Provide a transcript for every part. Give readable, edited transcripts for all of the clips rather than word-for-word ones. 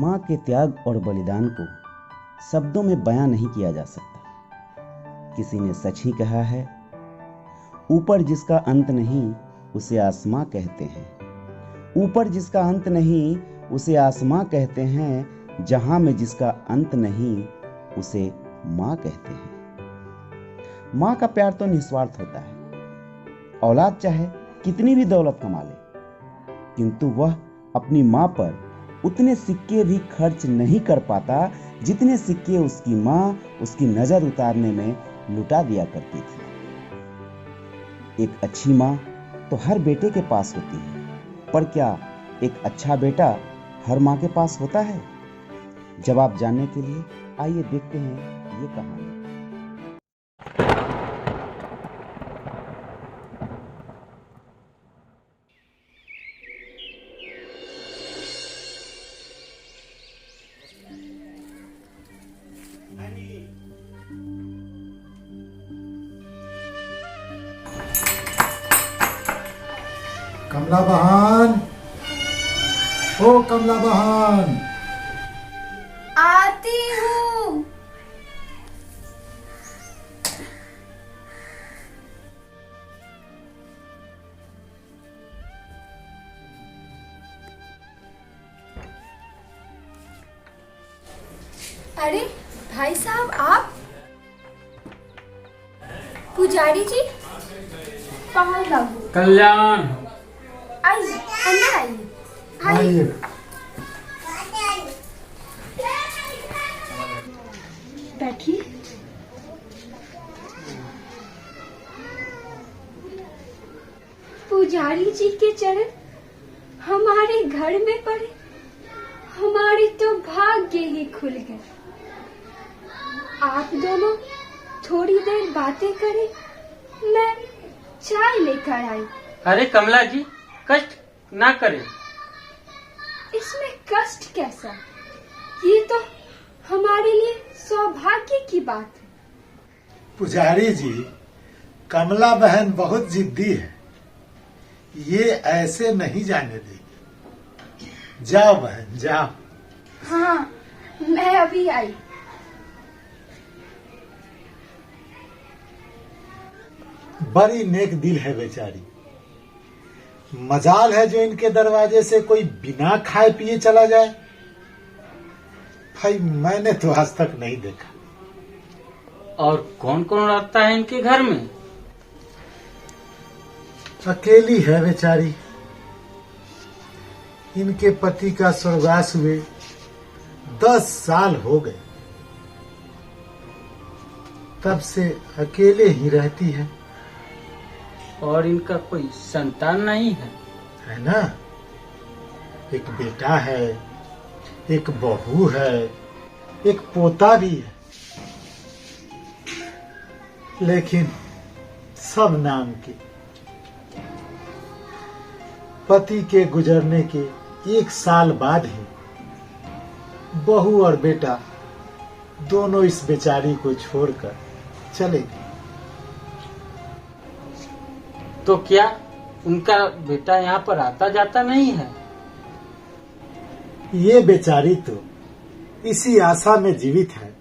माँ के त्याग और बलिदान को शब्दों में बयां नहीं किया जा सकता। किसी ने सच ही कहा है, ऊपर जिसका अंत नहीं उसे आसमां कहते हैं। ऊपर जिसका अंत नहीं उसे आसमां कहते हैं। जहां में जिसका अंत नहीं उसे माँ कहते हैं। माँ का प्यार तो निस्वार्थ होता है। औलाद चाहे कितनी भी दौलत कमा ले, किंतु वह अपनी माँ पर उतने सिक्के भी खर्च नहीं कर पाता जितने सिक्के उसकी माँ उसकी नजर उतारने में लुटा दिया करती थी। एक अच्छी माँ तो हर बेटे के पास होती है, पर क्या एक अच्छा बेटा हर माँ के पास होता है? जवाब जानने के लिए आइए देखते हैं ये कहानी। कमला बहन, ओ कमला बहन, आती हूँ। अरे भाई साहब, आप? पुजारी जी, पाँव लागू। कल्याण, आइए, अंदर आइए। आइए। बैठिए। पुजारी जी के चरण हमारे घर में पड़े, हमारे तो भाग्य ही खुल गए। आप दोनों थोड़ी देर बातें करें, मैं चाय लेकर आई। अरे कमला जी, कष्ट ना करें। इसमें कष्ट कैसा? ये तो हमारे लिए सौभाग्य की बात है। पुजारी जी, कमला बहन बहुत जिद्दी है, ये ऐसे नहीं जाने देगी। जाओ बहन, जाओ। हाँ, मैं अभी आई। बड़ी नेक दिल है बेचारी। मजाल है जो इनके दरवाजे से कोई बिना खाए पिए चला जाए। भाई मैंने तो आज तक नहीं देखा। और कौन कौन रहता है इनके घर में? अकेली है बेचारी। इनके पति का स्वर्गवास हुए 10 साल हो गए, तब से अकेले ही रहती है। और इनका कोई संतान नहीं है? है ना, एक बेटा है, एक बहू है, एक पोता भी है, लेकिन सब नाम के। पति के गुजरने के 1 साल बाद ही बहू और बेटा दोनों इस बेचारी को छोड़कर चले गए। तो क्या उनका बेटा यहाँ पर आता जाता नहीं है? ये बेचारी तो इसी आशा में जीवित है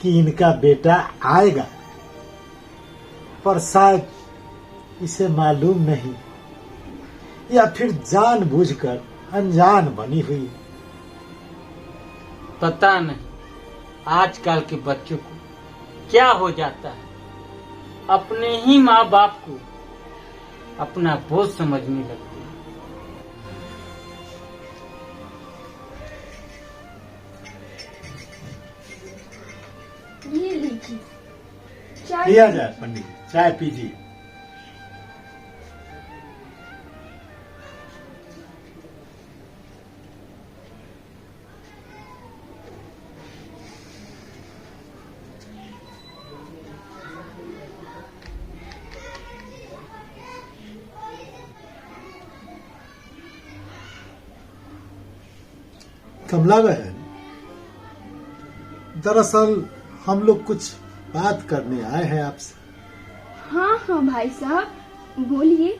कि इनका बेटा आएगा, पर शायद इसे मालूम नहीं, या फिर जानबूझकर अनजान बनी हुई। पता नहीं आजकल के बच्चों को क्या हो जाता है, अपने ही माँ बाप को अपना बोझ समझने लगते हैं। ये लीजिए चाय। पिया जाए पंडित जी, चाय पीजिए। कमला बहन, दरअसल हम लोग कुछ बात करने आए हैं आपसे। हाँ हाँ भाई साहब, बोलिए।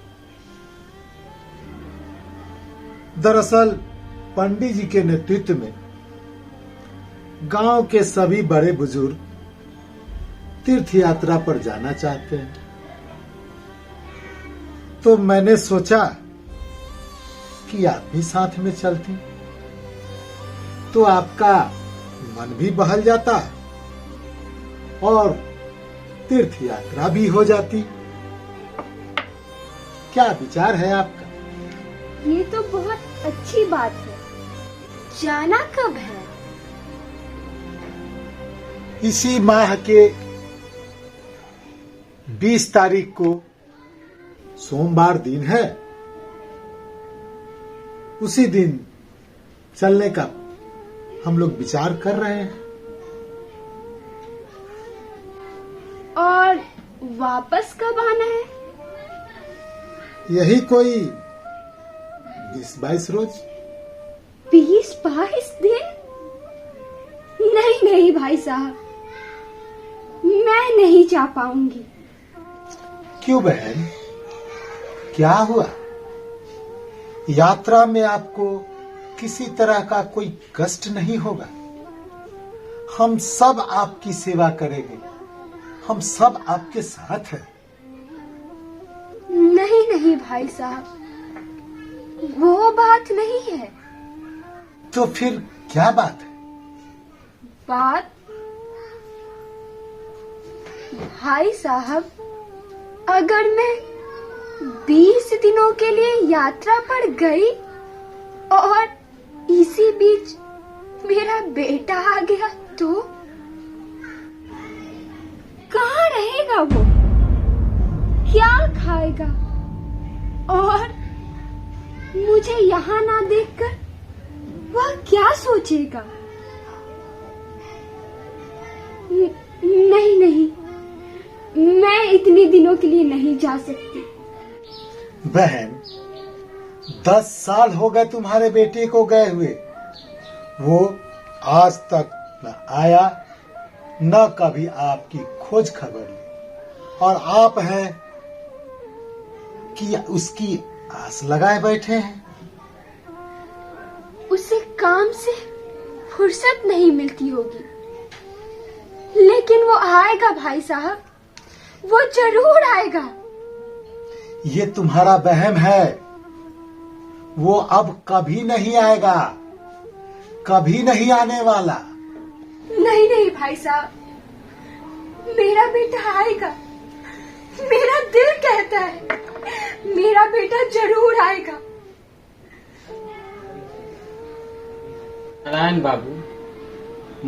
दरअसल पंडित जी के नेतृत्व में गांव के सभी बड़े बुजुर्ग तीर्थ यात्रा पर जाना चाहते हैं, तो मैंने सोचा कि आप भी साथ में चलती तो आपका मन भी बहल जाता और तीर्थ यात्रा भी हो जाती। क्या विचार है आपका? ये तो बहुत अच्छी बात है। जाना कब है? इसी माह के 20 तारीख को सोमवार दिन है। उसी दिन चलने का हम लोग विचार कर रहे हैं। और वापस कब आना है? यही कोई 20-22 रोज। 20-22 दिन? नहीं भाई साहब, मैं नहीं जा पाऊंगी। क्यों बहन, क्या हुआ? यात्रा में आपको किसी तरह का कोई कष्ट नहीं होगा। हम सब आपकी सेवा करेंगे, हम सब आपके साथ हैं। नहीं भाई साहब, वो बात नहीं है। तो फिर क्या बात है? बात भाई साहब, अगर मैं 20 दिनों के लिए यात्रा पर गई और इसी बीच मेरा बेटा आ गया तो कहाँ रहेगा वो? क्या खाएगा? और मुझे यहाँ ना देखकर वह क्या सोचेगा? नहीं, मैं इतने दिनों के लिए नहीं जा सकती। बहन, 10 साल हो गए तुम्हारे बेटे को गए हुए। वो आज तक न आया, न कभी आपकी खोज खबर ली, और आप हैं कि उसकी आस लगाए बैठे हैं। उसे काम से फुर्सत नहीं मिलती होगी, लेकिन वो आएगा भाई साहब, वो जरूर आएगा। ये तुम्हारा वहम है। वो अब कभी नहीं आएगा, कभी नहीं आने वाला। नहीं भाई साहब, मेरा बेटा आएगा। मेरा दिल कहता है मेरा बेटा जरूर आएगा। नारायण बाबू,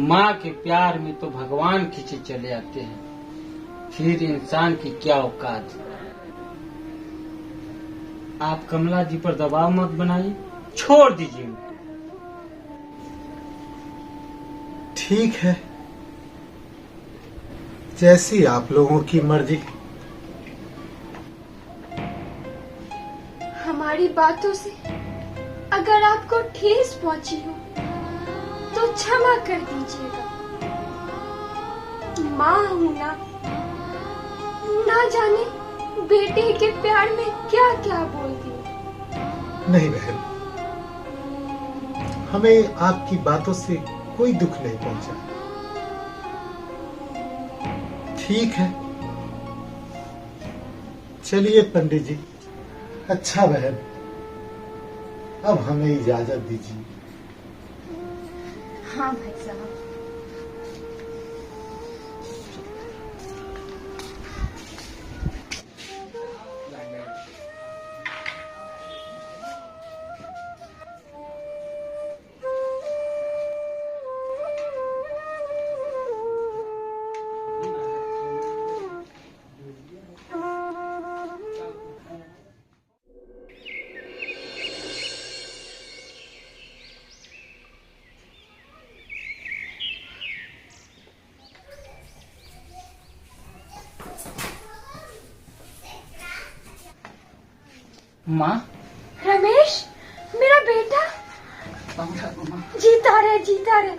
माँ के प्यार में तो भगवान खींचे चले आते हैं, फिर इंसान की क्या औकात। आप कमला जी पर दबाव मत बनाइए, छोड़ दीजिए उनको। ठीक है, जैसी आप लोगों की मर्जी। हमारी बातों से अगर आपको ठेस पहुंची हो तो क्षमा कर दीजिएगा। माँ हूं ना जाने बेटे के प्यार में क्या क्या बोल दी। नहीं बहन, हमें आपकी बातों से कोई दुख नहीं पहुंचा। ठीक है, चलिए पंडित जी। अच्छा बहन, अब हमें इजाजत दीजिए। हाँ भाई साहब। माँ, रमेश, मेरा बेटा जीता रहे।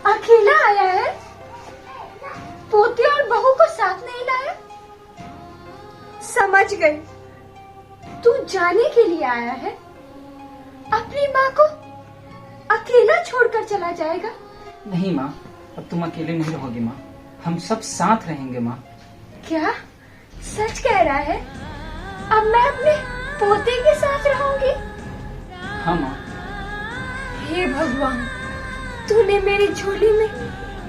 अकेला आया है, पोते और बहू को साथ नहीं लाया। समझ गई, तू जाने के लिए आया है। अपनी माँ को अकेला छोड़कर चला जाएगा? नहीं माँ, अब तुम अकेले नहीं रहोगी माँ, हम सब साथ रहेंगे माँ। क्या सच कह रहा है? अब मैं अपने पोते के साथ रहूंगी? हाँ माँ। हे भगवान, तूने मेरी झोली में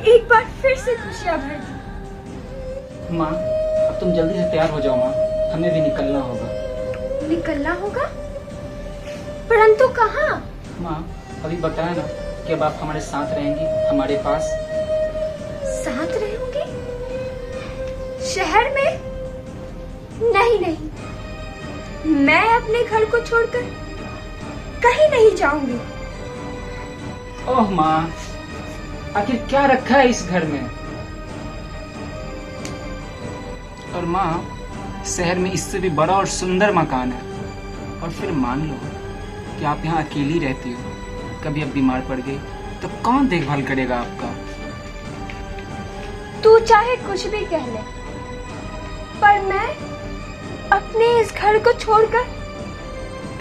एक बार फिर से खुशियाँ भर दी। माँ अब तुम जल्दी से तैयार हो जाओ माँ, हमें भी निकलना होगा। निकलना होगा? परंतु कहाँ? माँ अभी बताया ना कि अब आप हमारे साथ रहेंगी, हमारे पास। साथ रहूंगी? शहर में? नहीं नहीं, मैं अपने घर को छोड़कर कहीं नहीं जाऊंगी। ओह माँ, आखिर क्या रखा है इस घर में? और माँ शहर में इससे भी बड़ा और सुंदर मकान है। और फिर मान लो कि आप यहाँ अकेली रहती हो, कभी आप बीमार पड़ गई तो कौन देखभाल करेगा आपका? तू चाहे कुछ भी कह ले, पर मैं अपने इस घर को छोड़कर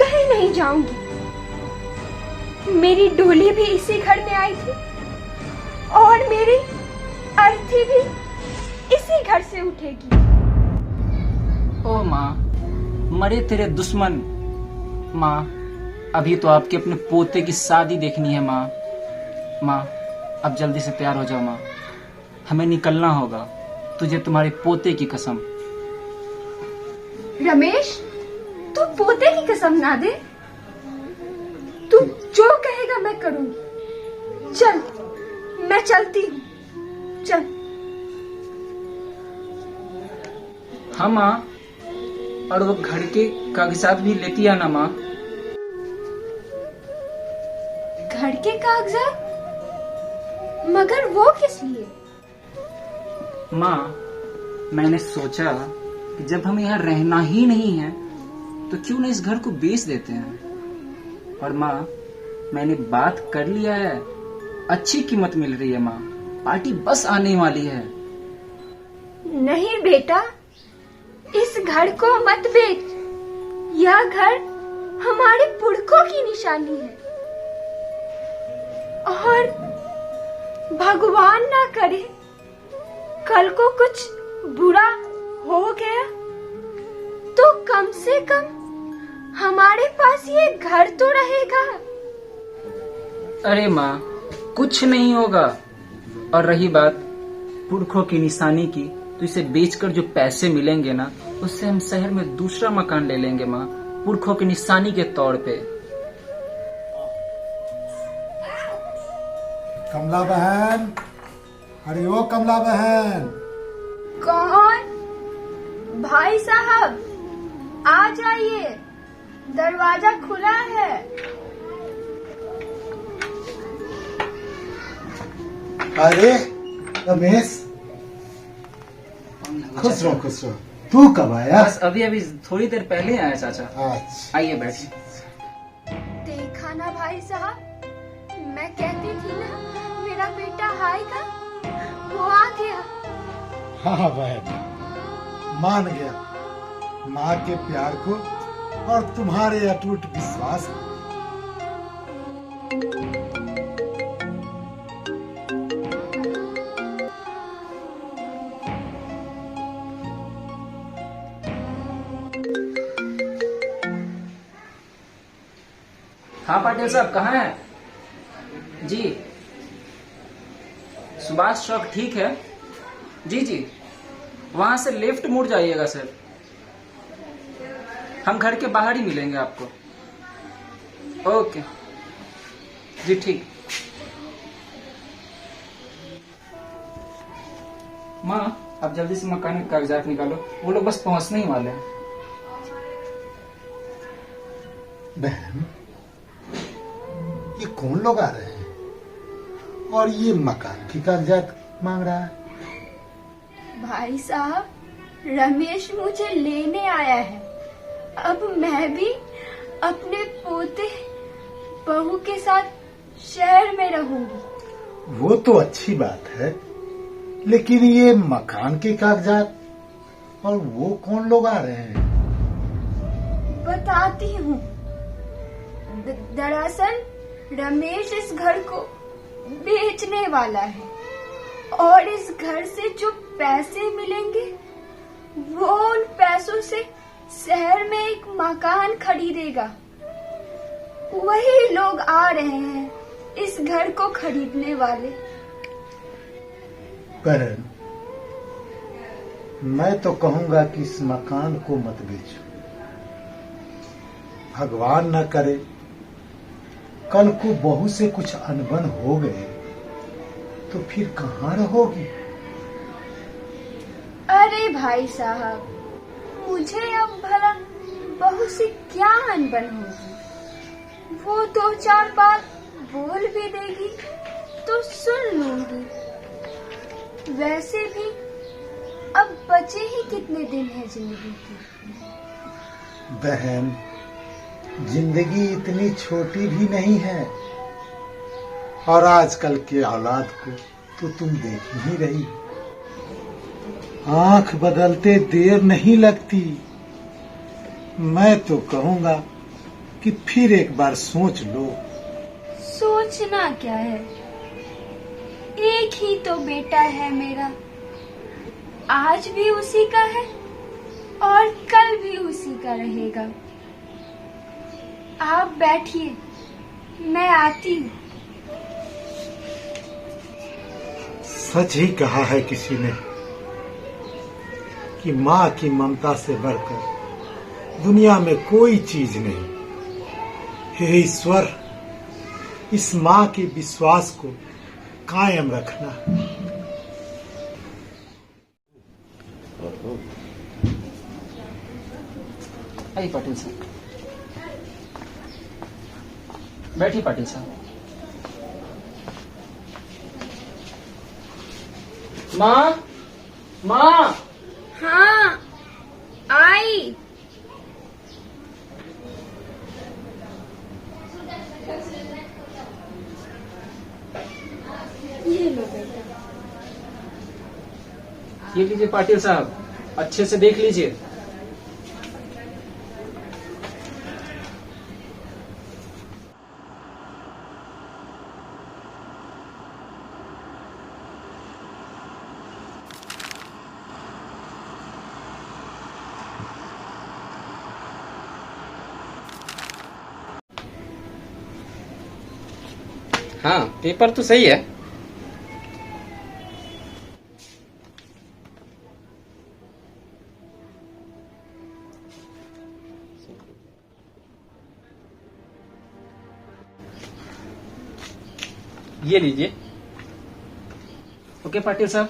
कहीं नहीं जाऊंगी। मेरी डोली भी इसी घर में आई थी और मेरी अर्थी भी इसी घर से उठेगी। ओ माँ, मरे तेरे दुश्मन। माँ अभी तो आपके अपने पोते की शादी देखनी है माँ। माँ अब जल्दी से तैयार हो जाओ माँ, हमें निकलना होगा, तुझे तुम्हारे पोते की कसम। रमेश, तू पोते की कसम ना दे। तू जो कहेगा मैं करूंगी। चल, मैं चलती हूँ। चल। हाँ माँ, और वो घर के कागजात भी लेती आना माँ। घर के कागजात? मगर वो किस लिए? माँ मैंने सोचा कि जब हमें यहाँ रहना ही नहीं है तो क्यों न इस घर को बेच देते हैं। और माँ मैंने बात कर लिया है, अच्छी कीमत मिल रही है माँ, पार्टी बस आने वाली है। नहीं बेटा, इस घर को मत बेच। यह घर हमारे पुरखों की निशानी है और भगवान ना करे कल को कुछ बुरा हो गया तो कम से कम हमारे पास ये घर तो रहेगा। अरे माँ कुछ नहीं होगा। और रही बात पुरखों की निशानी की, तो इसे बेचकर जो पैसे मिलेंगे ना, उससे हम शहर में दूसरा मकान ले लेंगे माँ, पुरखों की निशानी के तौर पे। कमला बहन, अरे ओ कमला बहन। कौन? भाई साहब आ जाइए, दरवाजा खुला है। अरे रमेश, खुश रहो खुश रहो। तू कब आया? बस अभी अभी थोड़ी देर पहले आया चाचा। अच्छा, आइए बैठिए। देखा ना भाई साहब, मैं कहती थी ना मेरा बेटा आएगा, वो आ गया। हाँ बहन, मान गया माँ के प्यार को और तुम्हारे अटूट विश्वास को। हाँ पाटिल साहब कहाँ हैं? जी सुभाष चौक ठीक है। जी जी वहां से लेफ्ट मुड़ जाइएगा सर, हम घर के बाहर ही मिलेंगे आपको। ओके जी ठीक। माँ अब जल्दी से मकान के कागजात निकालो, वो लोग बस पहुंचने ही वाले हैं। बहन ये कौन लोग आ रहे हैं और ये मकान की कागजात मांग रहा है? भाई साहब, रमेश मुझे लेने आया है। अब मैं भी अपने पोते बहू के साथ शहर में रहूंगी। वो तो अच्छी बात है, लेकिन ये मकान के कागजात और वो कौन लोग आ रहे हैं? बताती हूँ। दरअसल रमेश इस घर को बेचने वाला है और इस घर से जो पैसे मिलेंगे वो उन पैसों से शहर में एक मकान खरीदेगा। वही लोग आ रहे हैं इस घर को खरीदने वाले। बहन, मैं तो कहूंगा कि इस मकान को मत बेचो। भगवान न करे कल को बहू से कुछ अनबन हो गए तो फिर कहाँ रहोगी? अरे भाई साहब, मुझे अब भला बहू से क्या अनबन होगी? वो 2-4 बार बोल भी देगी तो सुन लूंगी। वैसे भी अब बचे ही कितने दिन है जिंदगी की। बहन, जिंदगी इतनी छोटी भी नहीं है और आजकल के औलाद को तो तुम देख ही रही। आंख बदलते देर नहीं लगती। मैं तो कहूंगा कि फिर एक बार सोच लो। सोचना क्या है, एक ही तो बेटा है मेरा। आज भी उसी का है और कल भी उसी का रहेगा। आप बैठिए, मैं आती हूँ। सच ही कहा है किसी ने कि माँ की ममता से बढ़कर दुनिया में कोई चीज नहीं। हे ईश्वर, इस माँ के विश्वास को कायम रखना। आइए पाटिल साहब, बैठिए पाटिल साहब। माँ, माँ। हाँ, आई। ये लो बेटा। ये लीजिए पाटिल साहब, अच्छे से देख लीजिए। हाँ, पेपर तो सही है। ये लीजिए। ओके पाटिल साहब।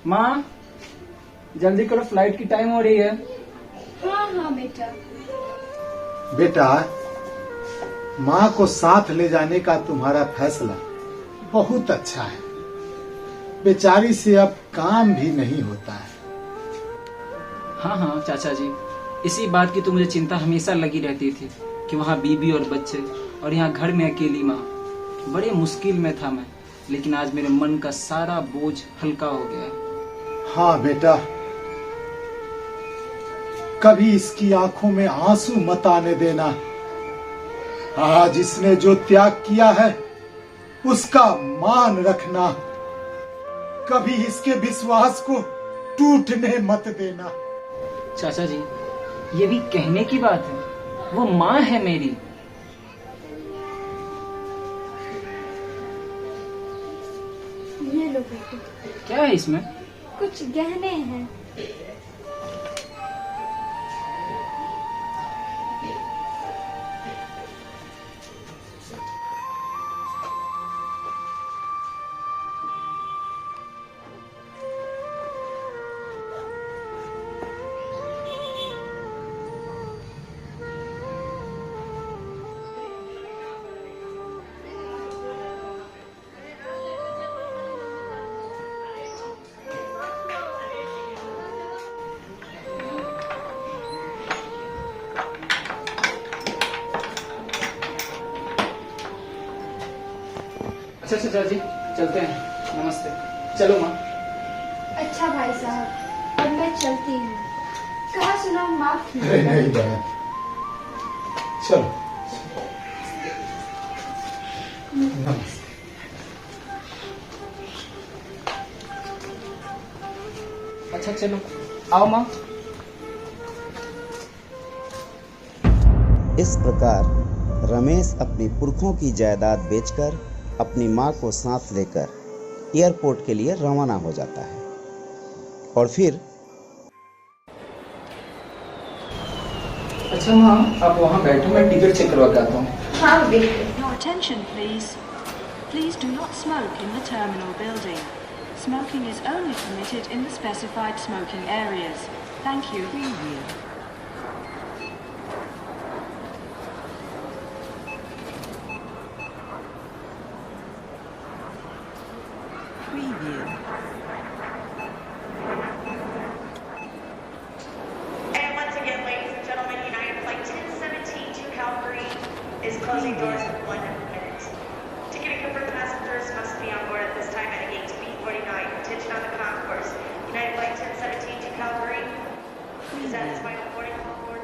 माँ, जल्दी करो, फ्लाइट की टाइम हो रही है। हाँ हाँ बेटा। बेटा, माँ को साथ ले जाने का तुम्हारा फैसला बहुत अच्छा है। बेचारी से अब काम भी नहीं होता है। हाँ हाँ चाचा जी, इसी बात की तो मुझे चिंता हमेशा लगी रहती थी कि वहाँ बीबी और बच्चे और यहाँ घर में अकेली माँ। बड़े मुश्किल में था मैं, लेकिन आज मेरे मन का सारा बोझ हल्का हो गया है। हाँ बेटा, कभी इसकी आंखों में आंसू मत आने देना। आज इसने जो त्याग किया है उसका मान रखना। कभी इसके विश्वास को टूटने मत देना। चाचा जी, ये भी कहने की बात है, वो माँ है मेरी। ये लो बेटा। क्या है इसमें? कुछ गहने हैं। अच्छा चाचा जी, चलते हैं। नमस्ते। चलो माँ। अच्छा भाई साहब, अब मैं चलती हूँ। कहा सुना माफ अरे कीजिएगा। नहीं बहन, चलो। नमस्ते। अच्छा चलो आओ माँ। इस प्रकार रमेश अपनी पुरखों की जायदाद बेचकर अपनी माँ को साथ लेकर एयरपोर्ट के लिए रवाना हो जाता है और फिर अच्छा माँ आप वहाँ बैठो, मैं टिकट चेक करवा के आता हूँ। हाँ देखिए। Your attention, please. Please do not smoke in the terminal building. Smoking is only permitted in the specified smoking areas. Thank you. And once again, ladies and gentlemen, United Flight 1017 to Calgary is closing doors in 1 minute. Ticket and confirmed passengers must be on board at this time at gate B49. Attention on the concourse. United Flight 1017 to Calgary is at its final boarding call board.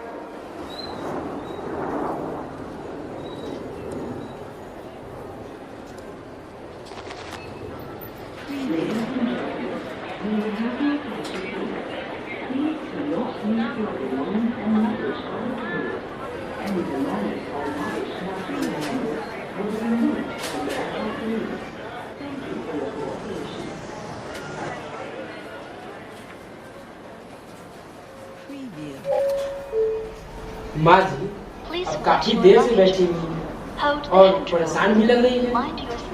माँ जी अब काफी देर से बैठी हुई हैं और परेशान भी लग रही है।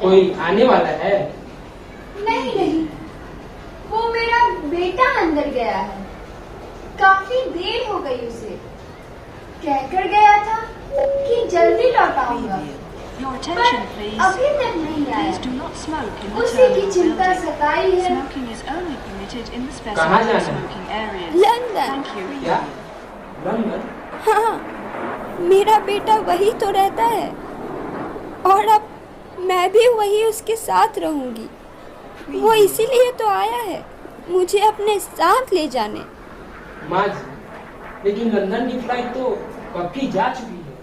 कोई आने वाला है? नहीं नहीं, वो मेरा बेटा अंदर गया है। काफी देर हो गई उसे। कहकर गया था कि जल्दी लौट आऊंगा, Your पर attention, please. अभी तक नहीं Please आया। do not smoke in the उसी terminal की चिंता building. सताई है। Smoking is only permitted in the कहाँ specified जाना है? smoking areas. London. Thank you. क्या लंदन? हाँ, मेरा बेटा वही तो रहता है और अब मैं भी वही उसके साथ रहूंगी। वो इसीलिए तो आया है, मुझे अपने साथ ले जाने। माँ जी लेकिन लंदन की फ्लाइट तो कब की जा चुकी है।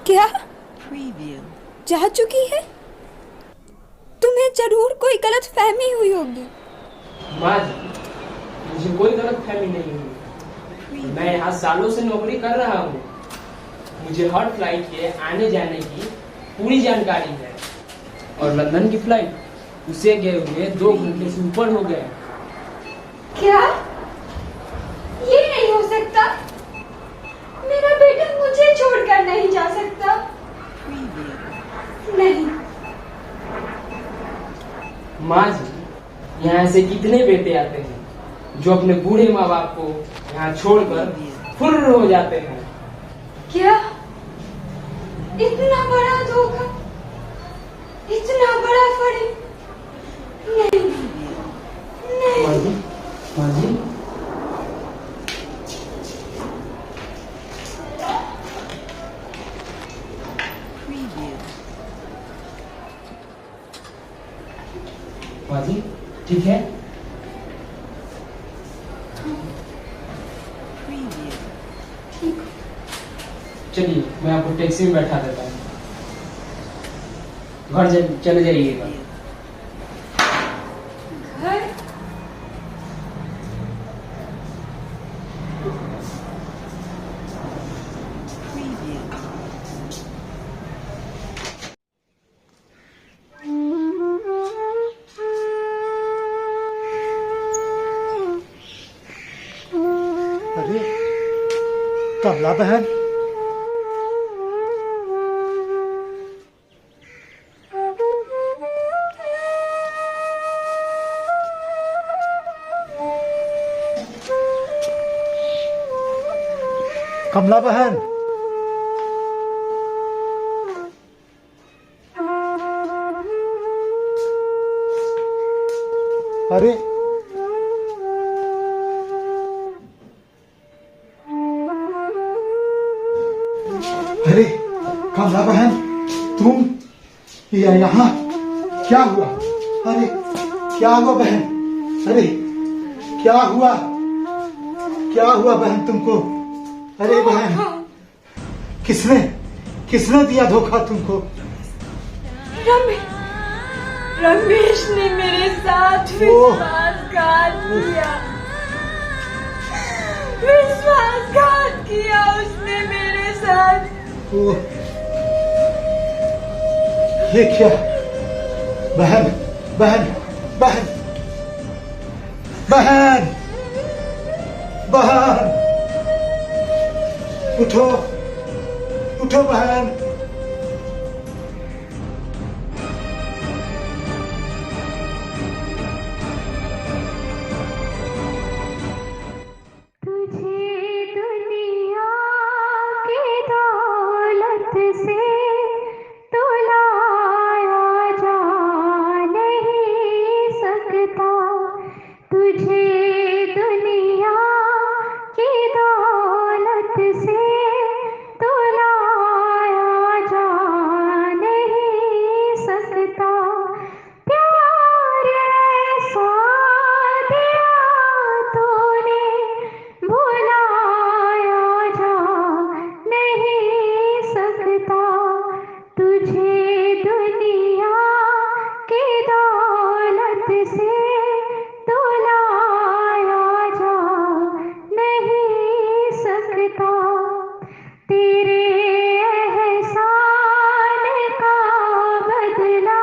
क्या जा चुकी है? तुम्हें जरूर कोई गलत फहमी हुई होगी। माँ जी मुझे कोई गलत फहमी नहीं हुई। मैं यहाँ सालों से नौकरी कर रहा हूँ। मुझे हर फ्लाइट के आने जाने की पूरी जानकारी है और लंदन की फ्लाइट उसे गए हुए 2 घंटे से ऊपर हो गए। क्या? ये नहीं हो सकता। मेरा बेटा मुझे छोड़कर नहीं जा सकता। नहीं। माँ जी यहाँ से कितने बेटे आते हैं जो अपने बूढ़े माँ बाप को यहाँ छोड़कर फुर्र हो जाते हैं। क्या? इतना बड़ा धोखा, इतना बड़ा फर्क? नहीं नहीं। माँ जी माँ जी माँ जी ठीक है। चलिए मैं आपको टैक्सी में बैठा देता हूँ। घर चले जाइएगा। घर? अरे कमला बहन, कमला बहन, अरे अरे कमला बहन, तुम यहाँ क्या हुआ? अरे क्या हुआ बहन? अरे क्या हुआ? क्या हुआ बहन तुमको? अरे बहन, किसने किसने दिया धोखा तुमको? रमेश ने मेरे साथ विश्वासघात किया उसने मेरे साथ। ये क्या? बहन बहन बहन बहन बहन, उठो उठो बहन। तेरे एहसान का बदला